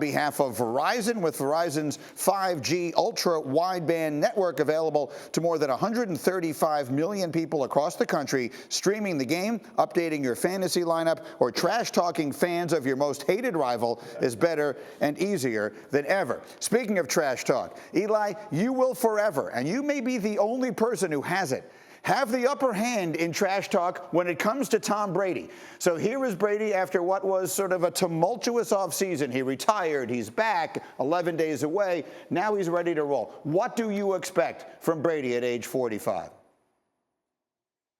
Behalf of Verizon, with Verizon's 5G ultra wideband network available to more than 135 million people across the country, streaming the game, updating your fantasy lineup, or trash talking fans of your most hated rival is better and easier than ever. Speaking of trash talk, Eli, you will forever, and you may be the only person who has it, have the upper hand in trash talk when it comes to Tom Brady. So here is Brady after what was sort of a tumultuous offseason. He retired, he's back, 11 days away, now he's ready to roll. What do you expect from Brady at age 45?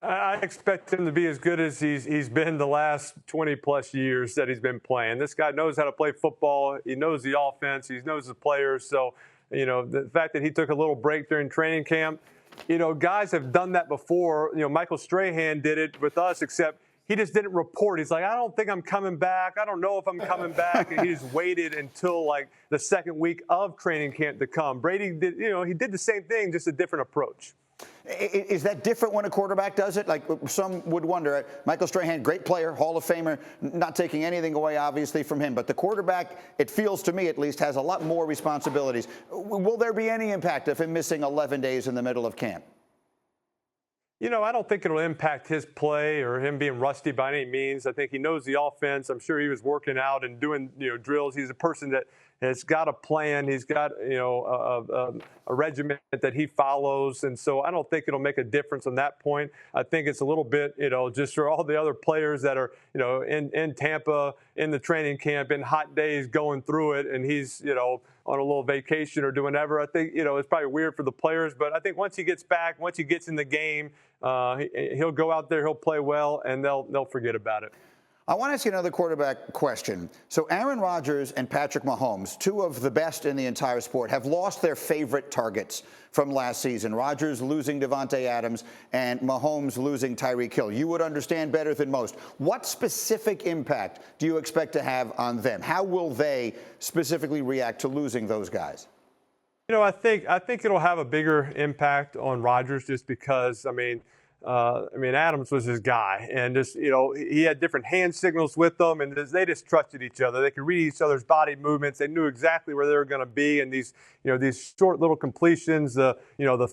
I expect him to be as good as he's been the last 20-plus years that he's been playing. This guy knows how to play football. He knows the offense. He knows the players. So, the fact that he took a little break during training camp, guys have done that before. Michael Strahan did it with us, except he just didn't report. He's like, I don't think I'm coming back. I don't know if I'm coming back. And he just waited until like the second week of training camp to come. Brady did, he did the same thing, just a different approach. Is that different when a quarterback does it? Like some would wonder. Michael Strahan, great player, Hall of Famer, not taking anything away, obviously, from him. But the quarterback, it feels to me at least, has a lot more responsibilities. Will there be any impact of him missing 11 days in the middle of camp? I don't think it'll impact his play or him being rusty by any means. I think he knows the offense. I'm sure he was working out and doing, drills. He's a person that has got a plan. He's got, a regiment that he follows. And so I don't think it'll make a difference on that point. I think it's a little bit, just for all the other players that are, in Tampa, in the training camp, in hot days going through it. And he's, on a little vacation or doing whatever. I think, it's probably weird for the players. But I think once he gets back, once he gets in the game, he'll go out there, he'll play well, and they'll forget about it. I want to ask you another quarterback question. So Aaron Rodgers and Patrick Mahomes, two of the best in the entire sport, have lost their favorite targets from last season. Rodgers losing Devontae Adams and Mahomes losing Tyreek Hill. You would understand better than most. What specific impact do you expect to have on them? How will they specifically react to losing those guys? I think it'll have a bigger impact on Rodgers just because, Adams was his guy, and just he had different hand signals with them, and they just trusted each other. They could read each other's body movements. They knew exactly where they were going to be, and these short little completions, the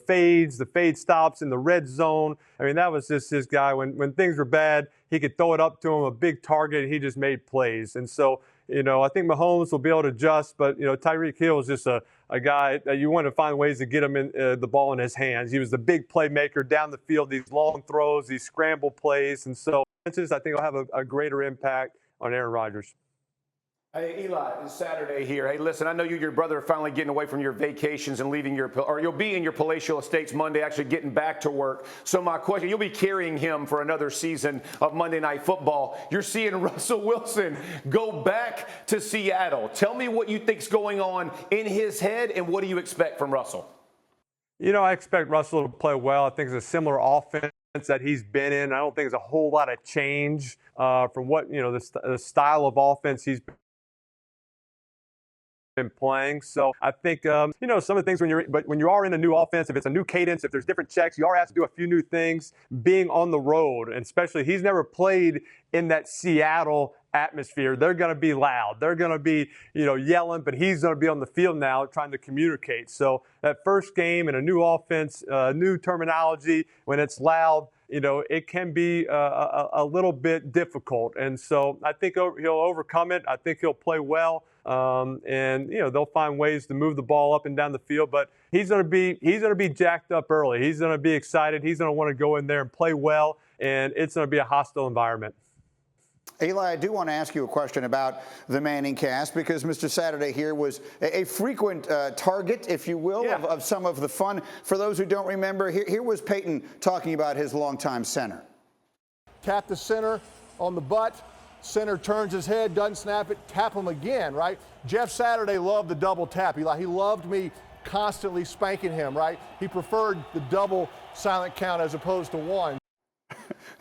fades, the fade stops in the red zone. That was just his guy. When things were bad, he could throw it up to him, a big target. He just made plays, and so. I think Mahomes will be able to adjust, but, Tyreek Hill is just a guy that you want to find ways to get him in the ball in his hands. He was the big playmaker down the field, these long throws, these scramble plays. And so I think he'll have a greater impact on Aaron Rodgers. Hey, Eli, it's Saturday here. Hey, listen, I know you and your brother are finally getting away from your vacations and leaving you'll be in your palatial estates Monday, actually getting back to work. So my question, you'll be carrying him for another season of Monday Night Football. You're seeing Russell Wilson go back to Seattle. Tell me what you think's going on in his head, and what do you expect from Russell? I expect Russell to play well. I think it's a similar offense that he's been in. I don't think there's a whole lot of change from what, the style of offense he's been playing. So I think, some of the things when you are in a new offense, if it's a new cadence, if there's different checks, you are asked to do a few new things. Being on the road, and especially he's never played in that Seattle atmosphere. They're going to be loud. They're going to be, yelling, but he's going to be on the field now trying to communicate. So that first game in a new offense, new terminology, when it's loud, it can be a little bit difficult. And so I think he'll overcome it. I think he'll play well. And they'll find ways to move the ball up and down the field, but he's going to be jacked up early. He's going to be excited. He's going to want to go in there and play well, and it's going to be a hostile environment. Eli, I do want to ask you a question about the ManningCast, because Mr. Saturday here was a frequent target, if you will, of some of the fun. For those who don't remember, here was Peyton talking about his longtime center. Tap the center on the butt. Center turns his head, doesn't snap it, tap him again, right? Jeff Saturday loved the double tap. Eli, he loved me constantly spanking him, right? He preferred the double silent count as opposed to one.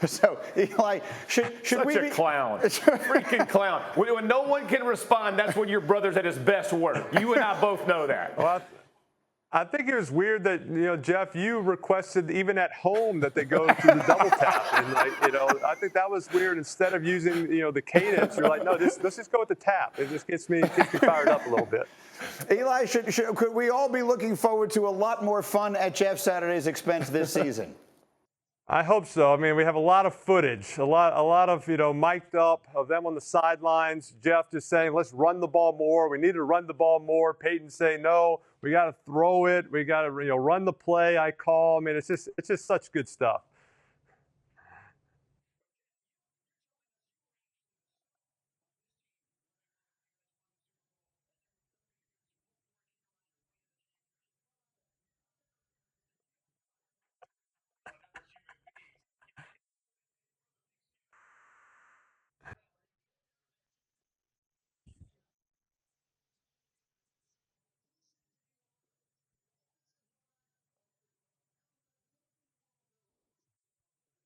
So, Eli, should we be... Such a clown. Freaking clown. When no one can respond, that's when your brother's at his best work. You and I both know that. Well, I think it was weird that, Jeff, you requested even at home that they go to the double tap. And, I think that was weird. Instead of using, the cadence, you're like, no, let's just go with the tap. It just gets me fired up a little bit. Eli, could we all be looking forward to a lot more fun at Jeff Saturday's expense this season? I hope so. I mean, we have a lot of footage, a lot of, mic'd up of them on the sidelines. Jeff just saying, let's run the ball more. We need to run the ball more. Peyton saying, no, we got to throw it. We got to, run the play I call. I mean, it's just such good stuff.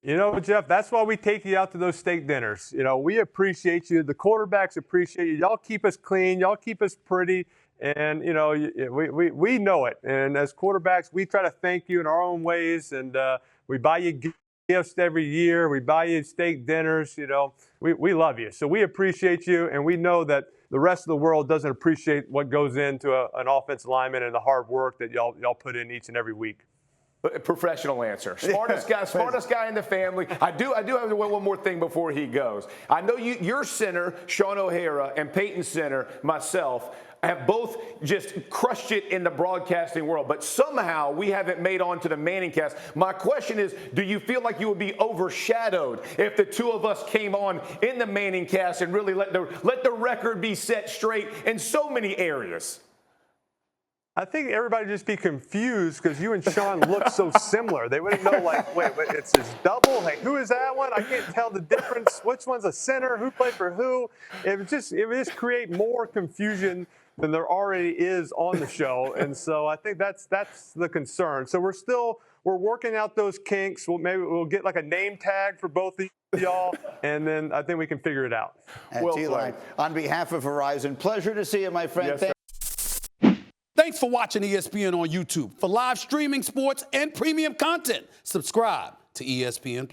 Jeff, that's why we take you out to those steak dinners. We appreciate you. The quarterbacks appreciate you. Y'all keep us clean. Y'all keep us pretty. And, we know it. And as quarterbacks, we try to thank you in our own ways. And we buy you gifts every year. We buy you steak dinners. We love you. So we appreciate you. And we know that the rest of the world doesn't appreciate what goes into an offensive lineman and the hard work that y'all put in each and every week. Professional answer. Smartest guy in the family. I do have one more thing before he goes. I know your center, Sean O'Hara, and Peyton's center, myself, have both just crushed it in the broadcasting world, but somehow we haven't made on to the ManningCast. My question is, do you feel like you would be overshadowed if the two of us came on in the ManningCast and really let the record be set straight in so many areas? I think everybody just be confused because you and Sean look so similar. They wouldn't know, wait, it's his double? Hey, who is that one? I can't tell the difference. Which one's a center? Who played for who? It would just create more confusion than there already is on the show. And so I think that's the concern. So we're working out those kinks. Maybe we'll get like a name tag for both of y'all, and then I think we can figure it out. Well, Eli, on behalf of Verizon, pleasure to see you, my friend. Yes, Thanks for watching ESPN on YouTube. For live streaming, sports, and premium content, subscribe to ESPN+.